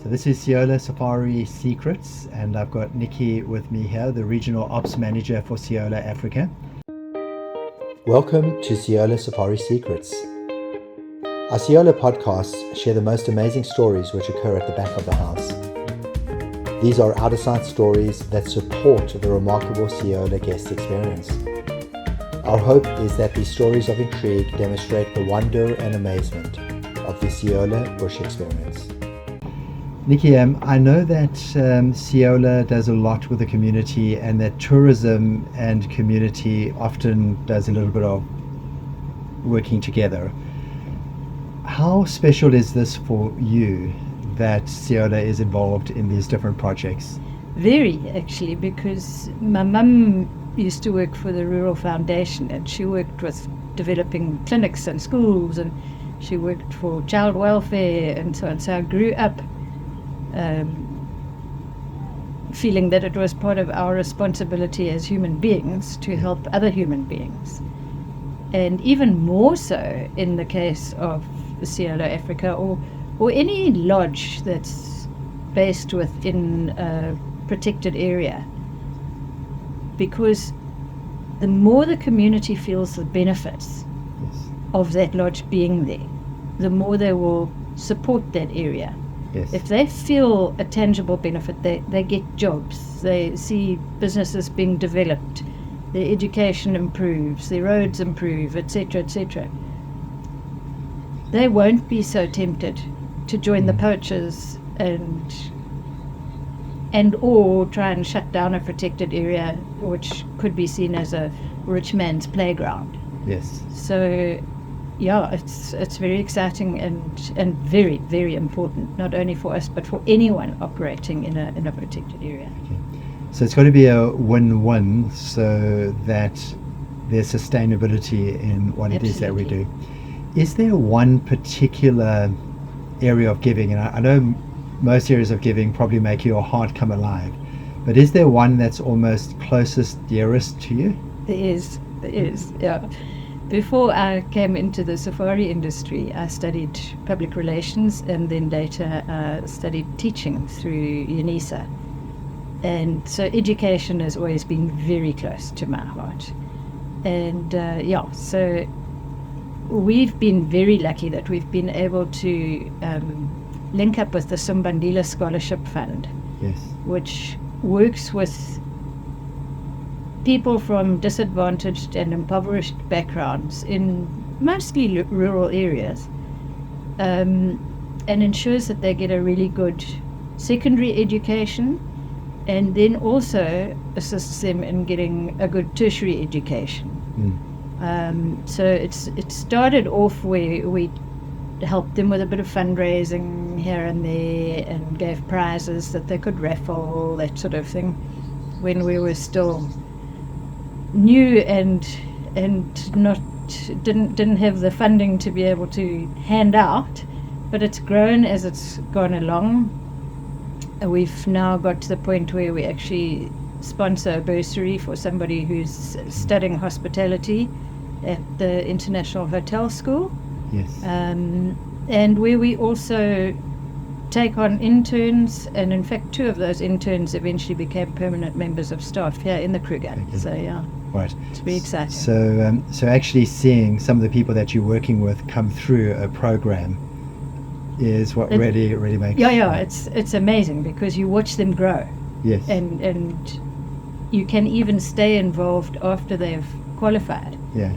So this is Seolo Safari Secrets, and I've got Nikki with me here, the Regional Ops Manager for Seolo Africa. Welcome to Seolo Safari Secrets. Our Seolo podcasts share the most amazing stories which occur at the back of the house. These are out-of-sight stories that support the remarkable Seolo guest experience. Our hope is that these stories of intrigue demonstrate the wonder and amazement of the Seolo bush experience. Nikki, I know that Seolo does a lot with the community, and that tourism and community often does a little bit of working together. How special is this for you that Seolo is involved in these different projects? Very, actually, because my mum used to work for the Rural Foundation, and she worked with developing clinics and schools, and she worked for child welfare and so on. So I grew up feeling that it was part of our responsibility as human beings to help other human beings. And even more so in the case of Seolo Africa, or any lodge that's based within a protected area, because the more the community feels the benefits of that lodge being there, the more they will support that area. Yes. If they feel a tangible benefit, they get jobs, they see businesses being developed, their education improves, their roads improve, etc., etc. They won't be so tempted to join the poachers and or try and shut down a protected area, which could be seen as a rich man's playground. Yes. So yeah, it's very exciting and very, very important, not only for us but for anyone operating in a protected area. Okay. So it's got to be a win-win, so that there's sustainability in what it is that we do. Is there one particular area of giving, and I know most areas of giving probably make your heart come alive, but is there one that's almost closest, dearest to you? There is, yeah. Before I came into the safari industry, I studied public relations, and then later studied teaching through UNISA. And so education has always been very close to my heart. And so we've been very lucky that we've been able to link up with the Sumbandila Scholarship Fund, yes, which works with people from disadvantaged and impoverished backgrounds in mostly rural areas, and ensures that they get a really good secondary education, and then also assists them in getting a good tertiary education. So it started off where we helped them with a bit of fundraising here and there, and gave prizes that they could raffle, that sort of thing, when we were still new and not didn't have the funding to be able to hand out. But it's grown as it's gone along. We've now got to the point where we actually sponsor a bursary for somebody who's studying hospitality at the International Hotel School. yes, and where we also take on interns, and in fact 2 of those interns eventually became permanent members of staff here in the Kruger. Okay. So yeah, right. it's very exciting. So actually seeing some of the people that you're working with come through a program is what really makes it's amazing, because you watch them grow. Yes. And you can even stay involved after they've qualified. Yeah.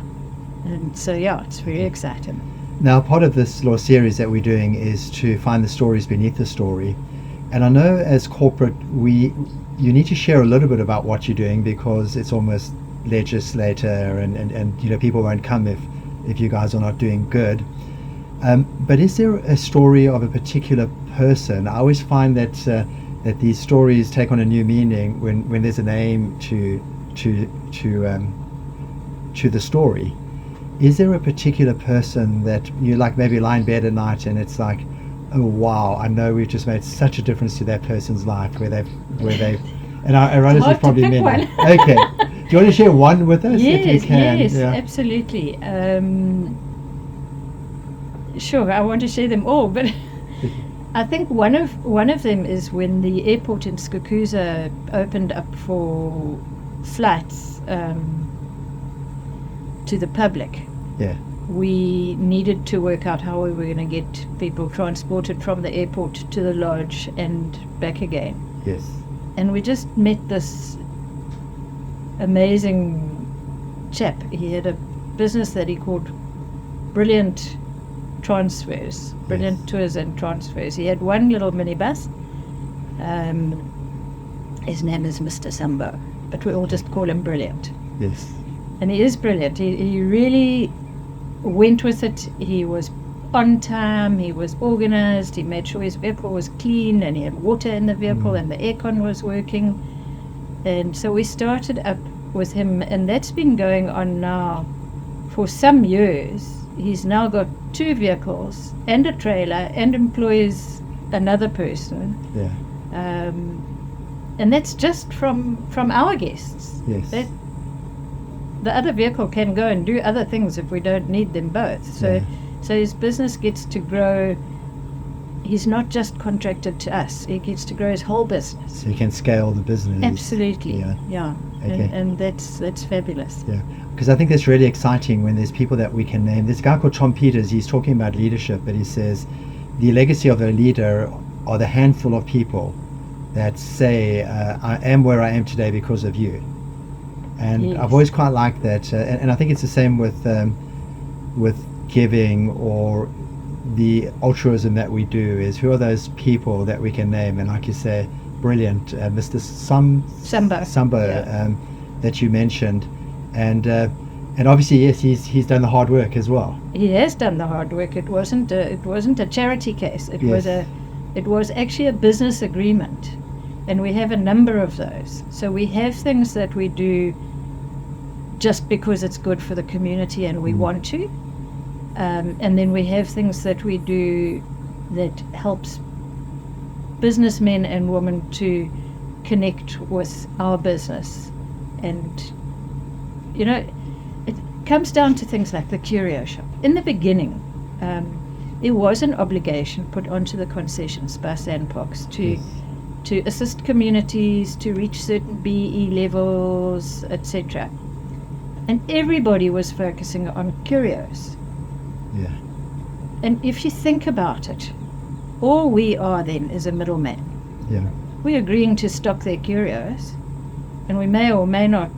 And so yeah, it's very exciting. Now, part of this little series that we're doing is to find the stories beneath the story. And I know as corporate, you need to share a little bit about what you're doing, because it's almost legislator and people won't come if you guys are not doing good. But is there a story of a particular person? I always find that these stories take on a new meaning when there's a name to the story. Is there a particular person that you like, maybe lie in bed at night and it's like, oh wow, I know we've just made such a difference to that person's life, where they've and I realize there's probably many. Okay. Do you want to share one with us if you can? Yes, absolutely. Sure, I want to share them all, but I think one of them is when the airport in Skukuza opened up for flights to the public. Yeah. We needed to work out how we were going to get people transported from the airport to the lodge and back again. Yes. And we just met this amazing chap. He had a business that he called Brilliant Transfers, Brilliant Tours and Transfers. He had one little minibus. His name is Mr. Sambo, but we all just call him Brilliant. Yes. And he is brilliant. He really went with it. He was on time, he was organized, he made sure his vehicle was clean and he had water in the vehicle and the aircon was working. And so we started up with him, and that's been going on now for some years. He's now got 2 vehicles and a trailer and employs another person. Yeah. And that's just from our guests. Yes. The other vehicle can go and do other things if we don't need them both. So his business gets to grow. He's not just contracted to us. He gets to grow his whole business. So you can scale the business. Absolutely. Yeah. Okay. Okay. And that's fabulous. Yeah. Because I think that's really exciting when there's people that we can name. There's a guy called Tom Peters. He's talking about leadership, but he says the legacy of a leader are the handful of people that say, I am where I am today because of you. And Yes. I've always quite liked that. And I think it's the same with giving or the altruism that we do, is who are those people that we can name. And like you say, brilliant, Mr. Sambo, Yeah. that you mentioned. And obviously, yes, he's done the hard work as well. He has done the hard work. It wasn't a charity case. It was actually a business agreement, and we have a number of those. So we have things that we do just because it's good for the community and we want to, and then we have things that we do that helps businessmen and women to connect with our business. And it comes down to things like the curio shop. In the beginning, there was an obligation put onto the concessions by Sandbox to assist communities to reach certain BE levels, etc. And everybody was focusing on curios. Yeah. And if you think about it, all we are then is a middleman. Yeah. We're agreeing to stock their curios, and we may or may not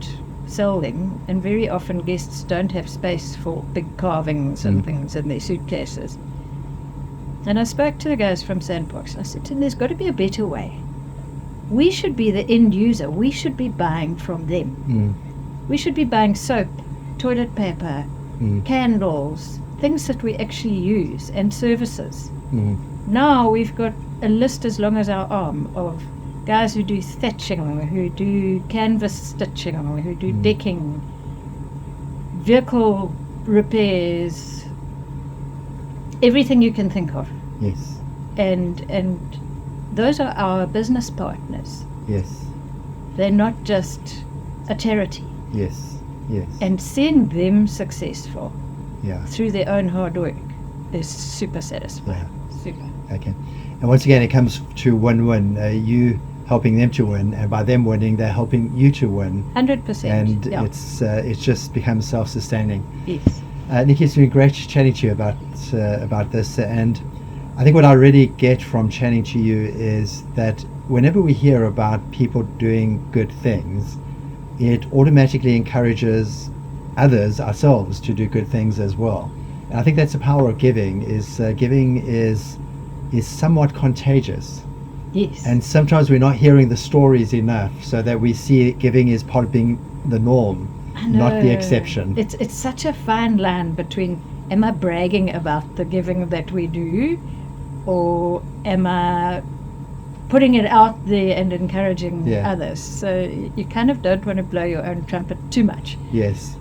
sell them, and very often guests don't have space for big carvings and things in their suitcases. And I spoke to the guys from Sandbox, and I said to them, there's got to be a better way. We should be the end user. We should be buying from them. We should be buying soap, toilet paper, candles, things that we actually use, and services. Now we've got a list as long as our arm of guys who do thatching, who do canvas stitching, who do decking, vehicle repairs, everything you can think of. Yes. And those are our business partners. Yes. They're not just a charity. Yes. Yes. And seeing them successful Yeah. through their own hard work is super satisfying. Super. Okay. And once again, it comes to win-win. You helping them to win, and by them winning, they're helping you to win. 100%. And yeah. it's just becomes self-sustaining. Yes. Nikki, it's been great chatting to you about this, and I think what I really get from chatting to you is that whenever we hear about people doing good things, it automatically encourages others, ourselves, to do good things as well. And I think that's the power of giving. Giving is somewhat contagious. Yes. And sometimes we're not hearing the stories enough, so that we see giving is part of being the norm, not the exception. It's such a fine line between, am I bragging about the giving that we do, or am I putting it out there and encouraging others? So you kind of don't want to blow your own trumpet too much. Yes.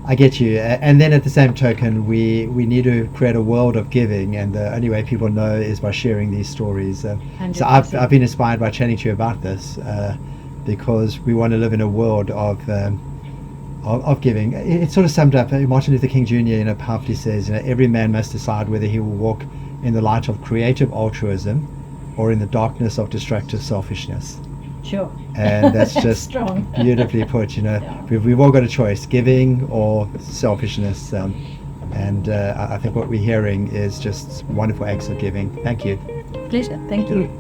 I get you. And then at the same token, we need to create a world of giving, and the only way people know is by sharing these stories. So I've been inspired by chatting to you about this, because we want to live in a world of giving. It's sort of summed up. Martin Luther King Jr. powerfully says, every man must decide whether he will walk in the light of creative altruism or in the darkness of destructive selfishness. Sure. And that's just strong. beautifully put. Yeah. We've all got a choice, giving or selfishness. And I think what we're hearing is just wonderful acts of giving. Thank you. Pleasure. Thank you.